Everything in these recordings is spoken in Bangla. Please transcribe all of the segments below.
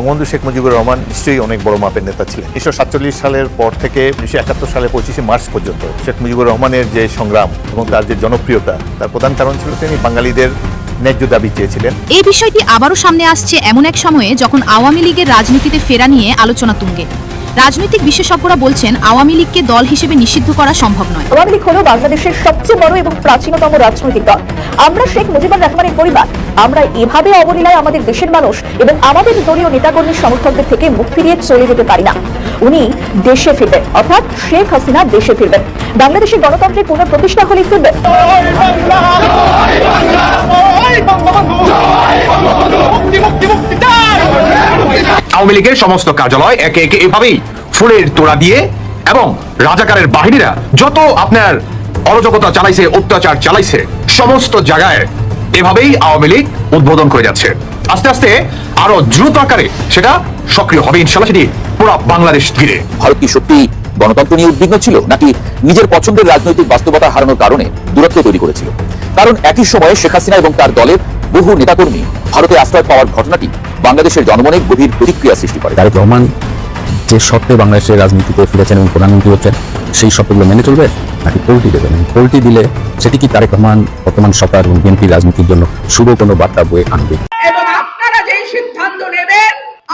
বঙ্গবন্ধু শেখ মুজিবুর রহমান নিশ্চয়ই অনেক বড় মাপের নেতা ছিলেন। 1947 সালের পর থেকে 1971 সালের 25শে মার্চ পর্যন্ত শেখ মুজিবুর রহমানের যে সংগ্রাম এবং তার যে জনপ্রিয়তা, তার প্রধান কারণ ছিল তিনি বাঙালিদের ন্যায্য দাবি চেয়েছিলেন। এই বিষয়টি আবারও সামনে আসছে এমন এক সময়ে যখন আওয়ামী লীগের রাজনীতিতে ফেরা নিয়ে আলোচনা তুঙ্গে। রাজনৈতিক বিশেষজ্ঞরা বলছেন আওয়ামী লীগকে দল হিসেবে নিষিদ্ধ করা সম্ভব নয়। আওয়ামী লীগ হলো বাংলাদেশের সবচেয়ে বড় এবং প্রাচীনতম রাজনৈতিক দল। আমরা শেখ মুজিবুর রহমানের পরিবার, আমরা এভাবে অবলীলায় আমাদের দেশের মানুষ এবং আমাদের দলীয় নেতাকর্মী সমর্থকদের থেকে মুখ ফিরিয়ে চলে যেতে পারি না। উনি দেশে ফিরবেন, অর্থাৎ শেখ হাসিনা দেশে ফিরবেন। বাংলাদেশের গণতন্ত্রের পুনঃপ্রতিষ্ঠা হলেই ফিরবেন। আওয়ামী লীগের সমস্ত কার্যালয় একে একে এভাবেই ফুলের তোড়া দিয়ে এবং রাজাকারের বাহিনীরা যত আপনার অরাজকতা চালাইছে, অত্যাচার চালাইছে, সমস্ত জায়গায় এভাবেই আওয়ামী লীগ উদ্বোধন করে যাচ্ছে। আস্তে আস্তে আরো দ্রুত আকারে সেটা সক্রিয় হবে ইনশাআল্লাহ। সেটি পুরো বাংলাদেশ ঘিরে। ভারত কি সত্যি গণতন্ত্র নিয়ে উদ্বিগ্ন ছিল, নাকি নিজের পছন্দের রাজনৈতিক বাস্তবতা হারানোর কারণে দূরত্ব তৈরি করেছিল? কারণ একই সময়ে শেখ হাসিনা এবং তার দলের বহু নেতাকর্মী ভারতে আশ্রয় পাওয়ার ঘটনাটি বাংলাদেশের জনমনে গভীর প্রতিক্রিয়া সৃষ্টি করে। তারেক রহমান যে শর্তে বাংলাদেশের রাজনীতিতে ফিরেছেন এবং প্রধানমন্ত্রী হচ্ছেন, সেই শর্তগুলো মেনে চলবে নাকি পোল্টি দেবেন? পোল্টি দিলে সেটি কি তারেক রহমান বর্তমান সরকার এবং বিএনপির রাজনীতির জন্য শুভ কোনো বার্তা বয়ে আনবে? এবং আপনারা যেই সিদ্ধান্ত নেবেন,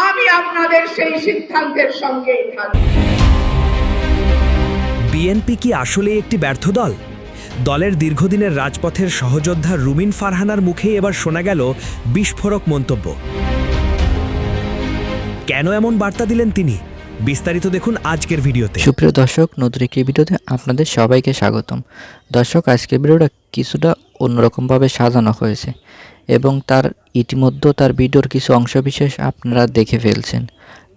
আমি আপনাদের সেই সিদ্ধান্তের সঙ্গেই থাকব। বিএনপি কি আসলে একটি ব্যর্থ দল? দলের দীর্ঘদিনের রাজপথের সহযোদ্ধা রুমিন ফারহানার মুখেই এবার শোনা গেল বিস্ফোরক মন্তব্য। কেন এমন বার্তা দিলেন তিনি? বিস্তারিত দেখুন আজকের ভিডিওতে। সুপ্রিয় দর্শক, নতুন একটি ভিডিওতে আপনাদের সবাইকে স্বাগতম। দর্শক, আজকের ভিডিওটা কিছুটা অন্যরকমভাবে সাজানো হয়েছে এবং তার ইতিমধ্যে তার ভিডিওর কিছু অংশবিশেষ আপনারা দেখে ফেলছেন।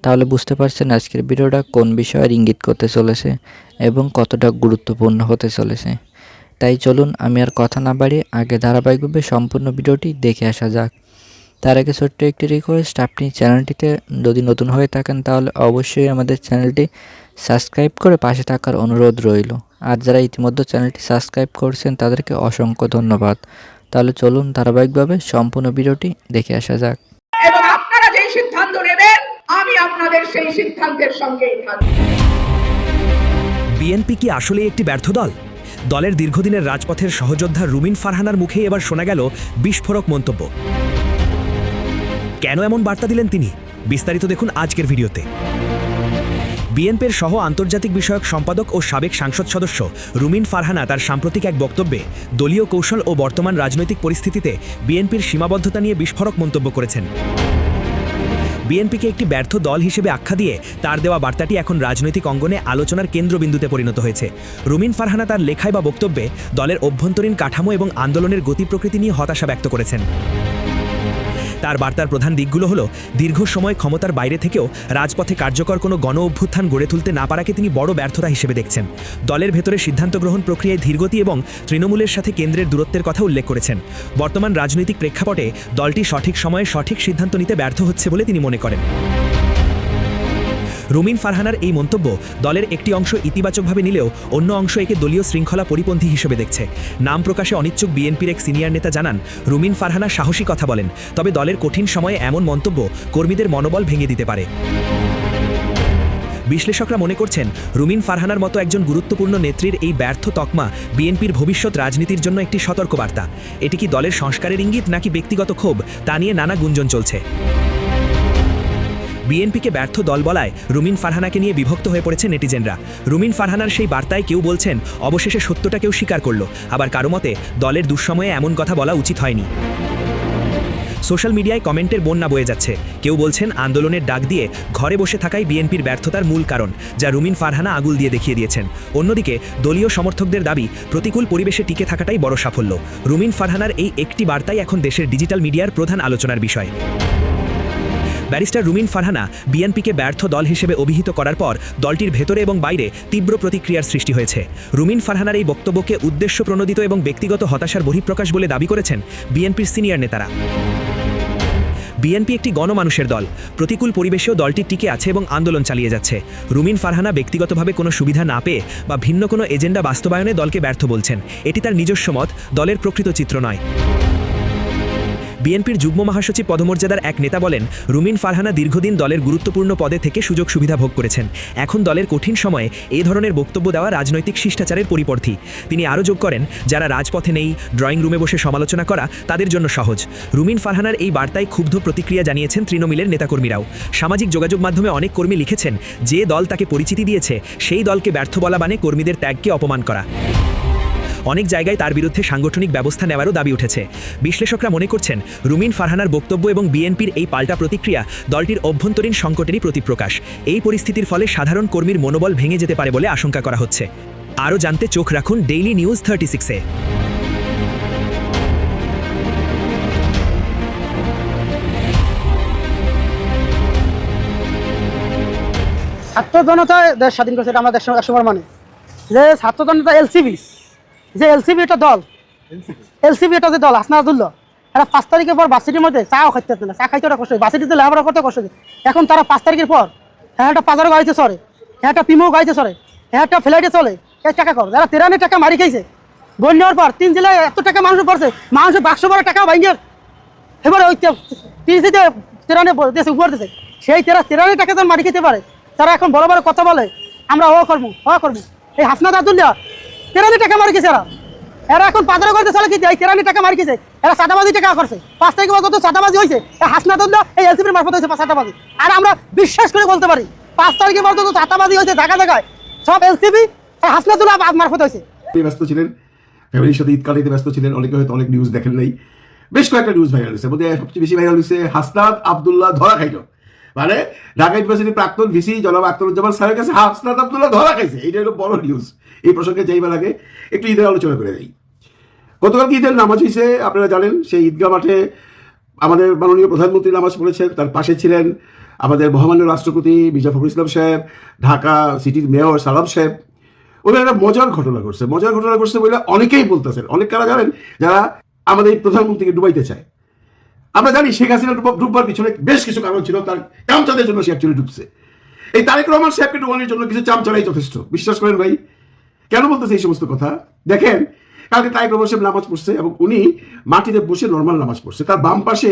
তাহলে বুঝতে পারছেন আজকের ভিডিওটা কোন বিষয়ের ইঙ্গিত করতে চলেছে এবং কতটা গুরুত্বপূর্ণ হতে চলেছে। তাই চলুন আমি আর কথা না বাড়িয়ে আগে ধারাবাহিকভাবে সম্পূর্ণ ভিডিওটি দেখে আসা যাক। তার আগে ছোট্ট একটি রিকোয়েস্ট, আপনি চ্যানেলটিতে যদি নতুন হয়ে থাকেন তাহলে অবশ্যই আমাদের চ্যানেলটি সাবস্ক্রাইব করে পাশে থাকার অনুরোধ রইল। আর যারা ইতিমধ্যে চ্যানেলটি সাবস্ক্রাইব করছেন তাদেরকে অসংখ্য ধন্যবাদ। তাহলে চলুন ধারাবাহিকভাবে সম্পূর্ণ ভিডিওটি দেখে আসা যাক। এবং আপনারা যেই সিদ্ধান্ত নেবেন, আমি আপনাদের সেই সিদ্ধান্তের সঙ্গেই থাকব। বিএনপি কি আসলে একটি ব্যর্থ দল? দলের দীর্ঘদিনের রাজপথের সহযোদ্ধা রুমিন ফারহানার মুখেই এবার শোনা গেল বিস্ফোরক মন্তব্য। কেন এমন বার্তা দিলেন তিনি? বিস্তারিত দেখুন আজকের ভিডিওতে। বিএনপির সহ আন্তর্জাতিক বিষয়ক সম্পাদক ও সাবেক সংসদ সদস্য রুমিন ফারহানা তার সাম্প্রতিক এক বক্তব্যে দলীয় কৌশল ও বর্তমান রাজনৈতিক পরিস্থিতিতে বিএনপির সীমাবদ্ধতা নিয়ে বিস্ফোরক মন্তব্য করেছেন। বিএনপিকে একটি ব্যর্থ দল হিসেবে আখ্যা দিয়ে তার দেওয়া বার্তাটি এখন রাজনৈতিক অঙ্গনে আলোচনার কেন্দ্রবিন্দুতে পরিণত হয়েছে। রুমিন ফারহানা তার লেখায় বা বক্তব্যে দলের অভ্যন্তরীণ কাঠামো এবং আন্দোলনের গতি প্রকৃতি নিয়ে হতাশা ব্যক্ত করেছেন। তার বার্তার প্রধান দিকগুলো হলো, দীর্ঘ সময় ক্ষমতার বাইরে থেকেও রাজপথে কার্যকর কোনো গণ অভ্যুত্থান গড়ে তুলতে না পারাকে তিনি বড় ব্যর্থতা হিসেবে দেখছেন। দলের ভেতরে সিদ্ধান্ত গ্রহণ প্রক্রিয়ায় ধীরগতি এবং তৃণমূলের সাথে কেন্দ্রের দূরত্বের কথা উল্লেখ করেছেন। বর্তমান রাজনৈতিক প্রেক্ষাপটে দলটি সঠিক সময়ে সঠিক সিদ্ধান্ত নিতে ব্যর্থ হচ্ছে বলে তিনি মনে করেন। রুমিন ফারহানার এই মন্তব্য দলের একটি অংশ ইতিবাচকভাবে নিলেও অন্য অংশ একে দলীয় শৃঙ্খলা পরিপন্থী হিসেবে দেখছে। নাম প্রকাশে অনিচ্ছুক বিএনপির এক সিনিয়র নেতা জানান, রুমিন ফারহানা সাহসী কথা বলেন, তবে দলের কঠিন সময়ে এমন মন্তব্য কর্মীদের মনোবল ভেঙে দিতে পারে। বিশ্লেষকরা মনে করছেন, রুমিন ফারহানার মতো একজন গুরুত্বপূর্ণ নেত্রীর এই ব্যর্থ তকমা বিএনপির ভবিষ্যৎ রাজনীতির জন্য একটি সতর্কবার্তা। এটি কি দলের সংস্কারের ইঙ্গিত নাকি ব্যক্তিগত ক্ষোভ, তা নিয়ে নানা গুঞ্জন চলছে। বিএনপিকে ব্যর্থ দল বলায় রুমিন ফারহানাকে নিয়ে বিভক্ত হয়ে পড়েছে নেটিজেনরা। রুমিন ফারহানার সেই বার্তায় কেউ বলছেন অবশেষে সত্যটা কেউ স্বীকার করল, আবার কারো মতে দলের দুঃসময়ে এমন কথা বলা উচিত হয়নি। সোশ্যাল মিডিয়ায় কমেন্টের বন্যা বয়ে যাচ্ছে। কেউ বলছেন আন্দোলনের ডাক দিয়ে ঘরে বসে থাকাই বিএনপির ব্যর্থতার মূল কারণ, যা রুমিন ফারহানা আগুল দিয়ে দেখিয়ে দিয়েছেন। অন্যদিকে দলীয় সমর্থকদের দাবি প্রতিকূল পরিবেশে টিকে থাকাটাই বড় সাফল্য। রুমিন ফারহানার এই একটি বার্তাই এখন দেশের ডিজিটাল মিডিয়ার প্রধান আলোচনার বিষয়। ব্যারিস্টার রুমিন ফারহানা বিএনপিকে ব্যর্থ দল হিসেবে অভিহিত করার পর দলটির ভেতরে এবং বাইরে তীব্র প্রতিক্রিয়ার সৃষ্টি হয়েছে। রুমিন ফারহানার এই বক্তব্যকে উদ্দেশ্য প্রণোদিত এবং ব্যক্তিগত হতাশার বহিঃপ্রকাশ বলে দাবি করেছেন বিএনপির সিনিয়র নেতারা। বিএনপি একটি গণমানুষের দল, প্রতিকূল পরিবেশেও দলটি টিকে আছে এবং আন্দোলন চালিয়ে যাচ্ছে। রুমিন ফারহানা ব্যক্তিগতভাবে কোনো সুবিধা না পেয়ে বা ভিন্ন কোনো এজেন্ডা বাস্তবায়নে দলকে ব্যর্থ বলছেন। এটি তার নিজস্ব মত, দলের প্রকৃত চিত্র নয়। বিএনপির যুগ্ম মহাসচিব পদমর্যাদার এক নেতা বলেন, রুমিন ফারহানা দীর্ঘদিন দলের গুরুত্বপূর্ণ পদে থেকে সুযোগ সুবিধা ভোগ করেছেন। এখন দলের কঠিন সময়ে এই ধরনের বক্তব্য দেওয়া রাজনৈতিক শিষ্টাচারের পরিপন্থী। তিনি আরও যোগ করেন, যারা রাজপথে নেই, ড্রয়িং রুমে বসে সমালোচনা করা তাদের জন্য সহজ। রুমিন ফারহানার এই বার্তায় ক্ষুব্ধ প্রতিক্রিয়া জানিয়েছেন তৃণমূলের নেতাকর্মীরাও। সামাজিক যোগাযোগ মাধ্যমে অনেক কর্মী লিখেছেন, যে দল তাকে পরিচিতি দিয়েছে সেই দলকে ব্যর্থ বলা মানে কর্মীদের ত্যাগকে অপমান করা। অনেক জায়গায় তার বিরুদ্ধে সাংগঠনিক ব্যবস্থা নেওয়ারও দাবি উঠেছে। বিশ্লেষকরা মনে করছেন, রুমিন ফারহানার বক্তব্য এবং বিএনপির এই পাল্টা প্রতিক্রিয়া দলটির অভ্যন্তরীণ সংকটেরই প্রতিপ্রকাশ। এই পরিস্থিতির ফলে সাধারণ কর্মীর মনোবল ভেঙে যেতে পারে বলে আশঙ্কা করা হচ্ছে। আরও জানতে চোখ রাখুন ডেইলি নিউজ 36-এ। ছাত্র জনতা দেশ স্বাধীন করেছে, এটা আমরা একসময় মানে যে ছাত্র জনতা এলসিবি, যে এলসিবি এটা দল, এলসিবি এটা যে দল হাসনাদুল্লাহ, এরা 5 তারিখের পর বাসিটির মধ্যে চাও খাইতে না, চা খাইতে ওটা কষ্ট, বাসিটিতে লেখাপড়া করতে কষ্ট। এখন তারা 5 তারিখের পর হ্যাঁ একটা পাজারও গাড়িতে চলে, হ্যাঁ একটা পিমো গাড়িতে চলে, হ্যাঁ একটা ফ্লাইটে চলে, এই টাকা কর। যারা 13 টাকা মারি খাইছে বন্যার পর 3 জেলায় এত টাকা মানুষ পড়ছে, মানুষের 100 বড় টাকা ভাঙিয়ে এবারে ওই 13 দেশে উপর দিয়েছে, সেই 13 টাকা যখন মারি খেতে পারে, তারা এখন বড় বড় কথা বলে আমরা ও করবো। এই হাসনাত আব্দুল্লাহ 13 টাকা মারি গেছে, এরা এখন পাজারও করতে চলে কি এই 13 টাকা মারি গেছে, এরা সাদাবাজি টাকা করছে। 5 তারিখের পর যত সাদাবাজি হয়েছে হাসনাত আব্দুল্লাহ এই এলসিপির মারফত হয়েছে সাদাবাজি। আর আমরা বিশ্বাস করে বলতে পারি 5 তারিখের পর যত সাদাবাজি হয়েছে জায়গায় সব এলসিপি হাসনাতুল্লাহ মারফত হয়েছে। ব্যস্ত ছিলেন, ফ্যামিলির সাথে ঈদ কাটাইতে ব্যস্ত ছিলেন, অনেকে হয়তো অনেক নিউজ দেখেন নাই। বেশ কয়েকটা নিউজ ভাইরাল হয়েছে, মধ্যে সবচেয়ে বেশি ভাইরাল হয়েছে হাসনাত আব্দুল্লাহ ধরা খাইল। মানে ঢাকা ইউনিভার্সিটির প্রাক্তন ভিসি জনাব আখতারুজ্জামান স্যারের কাছে হাসনাত আব্দুল্লাহ ধরা খাইছে, এইটা হলো বড় নিউজ। এই প্রসঙ্গে যাইবার আগে একটু ঈদের আলোচনা করে দেই। গতকালকে ঈদের নামাজ হয়েছে, আপনারা জানেন। সেই ঈদগাহ মাঠে আমাদের মাননীয় প্রধানমন্ত্রী নামাজ পড়েছেন, তার পাশে ছিলেন আমাদের মহামান্য রাষ্ট্রপতি মির্জা ফখরুল ইসলাম সাহেব, ঢাকা সিটির মেয়র সালাম সাহেব। ওদের একটা মজার ঘটনা ঘটছে বলে অনেকেই বলতেছেন। অনেক কারা জানেন, যারা আমাদের প্রধানমন্ত্রীকে ডুবাইতে চায়। আমরা জানি শেখ হাসিনা ডুববার পিছনে বেশ কিছু কারণ ছিল, তার চামচাদের জন্য সে অ্যাকচুয়ালি ডুবছে। এই তারেক রহমান সাহেবকে ডুবানোর জন্য কিছু চামচারাই যথেষ্ট, বিশ্বাস করেন ভাই। কেন বলতেছে এই সমস্ত কথা? দেখেন, কালকে তারেক রহমান সাহেব নামাজ পড়ছে এবং উনি মাটিতে বসে নর্মাল নামাজ পড়ছে। তার বাম পাশে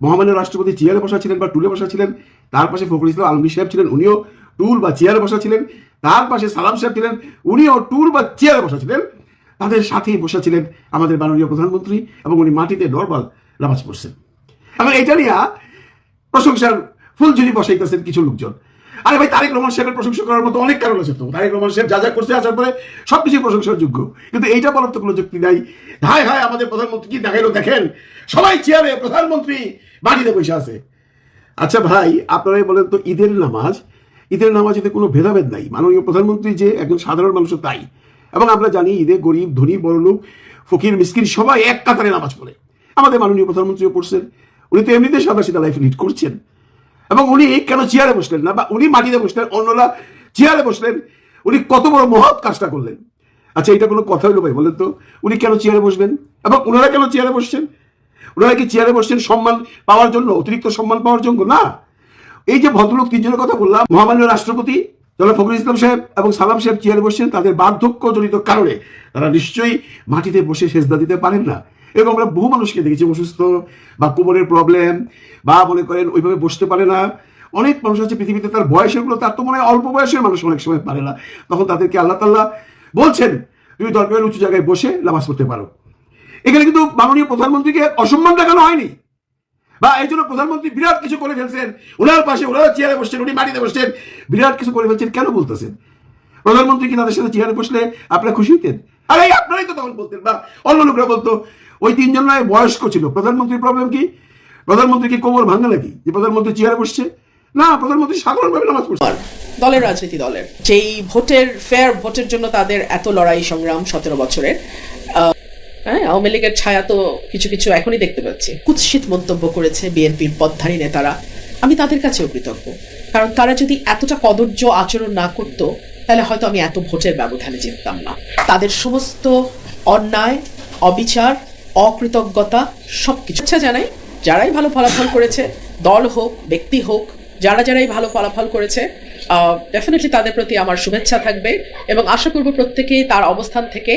মহামান্য রাষ্ট্রপতি চেয়ারে বসা ছিলেন বা টুলে বসা ছিলেন, তার পাশে ফখরুল ইসলাম আলমগীর সাহেব ছিলেন, উনিও টুল বা চেয়ারে বসা ছিলেন। তার পাশে সালাম সাহেব ছিলেন, উনিও টুল বা চেয়ারে বসা ছিলেন। তাদের সাথেই বসা ছিলেন আমাদের মাননীয় প্রধানমন্ত্রী এবং উনি মাটিতে নর্মাল নামাজ পড়ছেন। এবং এটা নিয়ে প্রশংসার ফুলঝুরি বসাইতেছেন কিছু লোকজন। আরে ভাই, তারেক রহমান সাহেবের প্রশংসা করার মতো অনেক কারণ আছে তো। তারেক রহমান সাহেব যা যা করছে আসার পরে সবকিছু প্রশংসার যোগ্য, কিন্তু এইটা বলার তো কোনো যুক্তি নাই। হায় হায়, আমাদের প্রধানমন্ত্রী কি দেখাইলো দেখেন, সবাই চেয়ারে, প্রধানমন্ত্রী মাটিতে বসে আছে। আচ্ছা ভাই, আপনারাই বলেন তো, ঈদের নামাজেতে কোনো ভেদাভেদ নাই। মাননীয় প্রধানমন্ত্রী যে একজন সাধারণ মানুষও তাই। এবং আমরা জানি ঈদে গরিব, ধনী, বড়লোক, ফকির, মিসকিন সবাই এক কাতারে নামাজ পড়ে। আমাদের মাননীয় প্রধানমন্ত্রীও পড়ছেন। উনি তো এমনিতে সাদা সিধা লাইফ লিড করছেন। এবং উনি কেন চেয়ারে বসলেন না, বা উনি মাটিতে বসলেন, অন্যরা চেয়ারে বসলেন? উনি কত বড় মহৎ কাজটা করলেন। আচ্ছা, এটা কোনো কথা হইলো ভাই? বলেন তো, উনি কেন চেয়ারে বসবেন? এবং ওনারা কেন চেয়ারে বসছেন? ওনারা কি চেয়ারে বসছেন সম্মান পাওয়ার জন্য, অতিরিক্ত সম্মান পাওয়ার জন্য? না। এই যে ভদ্রলোক তিনজনের কথা বললাম, মহামান্য রাষ্ট্রপতি জনাব ফখরুল ইসলাম সাহেব এবং সালাম সাহেব চেয়ারে বসছেন, তাদের বার্ধক্যজনিত কারণে তারা নিশ্চয়ই মাটিতে বসে সেজদা দিতে পারেন না। এবং আমরা বহু মানুষকে দেখেছি অসুস্থ বা কোমরের প্রবলেম, বা মনে করেন ওইভাবে বসতে পারে না। অনেক মানুষ আছে পৃথিবীতে, তার বয়সেরগুলো, তার তো মনে হয় অল্প বয়সের মানুষ অনেক সময় পারে না। তখন তাদেরকে আল্লাহ তাআলা বলছেন, তুমি দরকার উঁচু জায়গায় বসে নামাজ পড়তে পারো। এখানে কিন্তু মাননীয় প্রধানমন্ত্রীকে অসম্মান দেখানো হয়নি, বা এই জন্য প্রধানমন্ত্রী বিরাট কিছু করে ফেলছেন। ওনার পাশে ওনারা চেয়ারে বসছেন, উনি মাটিতে বসছেন, বিরাট কিছু করে ফেলছেন। কেন বলতেছেন? প্রধানমন্ত্রী কি তাদের সাথে চেয়ারে বসলে আপনারা খুশি হতেন? আরে আপনারাই তো তখন বলতেন, বা অন্য লোকরা বলতো। ওই তিনজন নয় বয়স্ক ছিল। প্রধানমন্ত্রীর প্রবলেম কি? প্রধানমন্ত্রী কি কোমর ভাঙা নাকি যে প্রধানমন্ত্রী চেয়ারে বসছে? না, প্রধানমন্ত্রী সাধারণভাবে নামাজ পড়ছে। দলের রাজনীতি দলের যেই ভোটের ফেয়ার ভোটের জন্য তাদের এত লড়াই সংগ্রাম 17 বছরের, হ্যাঁ, আওয়ামী লীগের ছায়া তো কিছু কিছু এখনই দেখতে পাচ্ছি। কুৎসিত মন্তব্য করেছে বিএনপির পদধারী নেতারা। আমি তাদের কাছেও কৃতজ্ঞ, কারণ তারা যদি এতটা কদর্য আচরণ না করত, তাহলে হয়তো আমি এত ভোটের ব্যবধানে জিততাম না। তাদের সমস্ত অন্যায়, অবিচার, অকৃতজ্ঞতা সবকিছু জানাই। যারাই ভালো ফলাফল করেছে, দল হোক, ব্যক্তি হোক, যারাই ভালো ফলাফল করেছে, ডেফিনেটলি তাদের প্রতি আমার শুভেচ্ছা থাকবে এবং আশা করব প্রত্যেকেই তার অবস্থান থেকে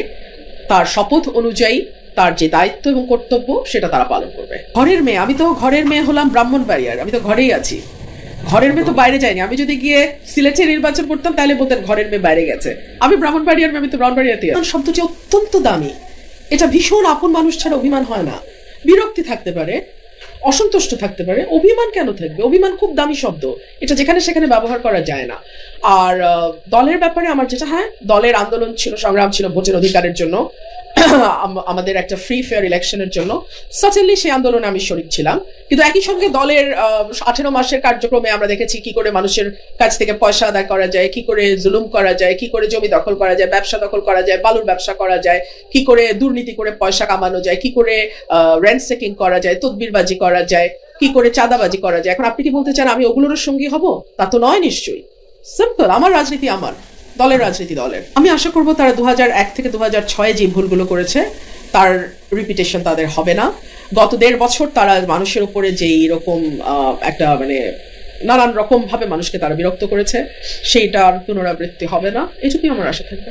তার শপথ অনুযায়ী তার যে দায়িত্ব এবং কর্তব্য সেটা তারা পালন করবে। ঘরের মেয়ে, আমি তো ঘরের মেয়ে হলাম ব্রাহ্মণবাড়িয়ার, আমি তো ঘরেই আছি, ঘরের মেয়ে তো বাইরে যায়নি। আমি যদি গিয়ে সিলেটে নির্বাচন করতাম তাহলে বলতেন ঘরের মেয়ে বাইরে গেছে। আমি ব্রাহ্মণবাড়িয়ার মেয়ে, আমি তো ব্রাহ্মণবাড়িয়াতে। শব্দটি অত্যন্ত দামি, এটা ভীষণ আপন মানুষ ছাড়া অভিমান হয় না। বিরক্তি থাকতে পারে, অসন্তুষ্ট থাকতে পারে, অভিমান কেন থাকবে? অভিমান খুব দামি শব্দ, এটা যেখানে সেখানে ব্যবহার করা যায় না। আর দলের ব্যাপারে আমার যেটা, হ্যাঁ, দলের আন্দোলন ছিল, সংগ্রাম ছিল ভোটের অধিকারের জন্য, আমাদের একটা ফ্রি ফেয়ার ইলেকশনের জন্য। সার্টেনলি সেই আন্দোলনে আমি শরিক ছিলাম, কিন্তু একই সঙ্গে দলের 18 মাসের কার্যক্রমে আমরা দেখেছি কি করে মানুষের কাছ থেকে পয়সা আদায় করা যায়, কি করে জুলুম করা যায়, কি করে জমি দখল করা যায়, ব্যবসা দখল করা যায়, বালুর ব্যবসা করা যায়, কি করে দুর্নীতি করে পয়সা কামানো যায়, কি করে র্যান্সেকিং করা যায়, তদবিরবাজি করা যায়, কি করে চাঁদাবাজি করা যায়। এখন আপনি কি বলতে চান আমি ওগুলোর সঙ্গী হব? তা তো নয় নিশ্চয়ই। সিম্পল, আমার রাজনীতি আমার, দলের রাজনীতি দলের। আমি আশা করব তারা 2001 থেকে 2006 যে ভুলগুলো করেছে তার রিপিটেশন তাদের হবে না। গত 1.5 বছর তারা মানুষের উপরে যে এরকম একটা মানে নানান রকম ভাবে মানুষকে তারা বিরক্ত করেছে, সেইটার পুনরাবৃত্তি হবে না, এটুকুই আমার আশা থাকবে।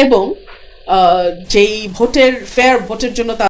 এবং যেই ফেয়ার ভোটের জন্য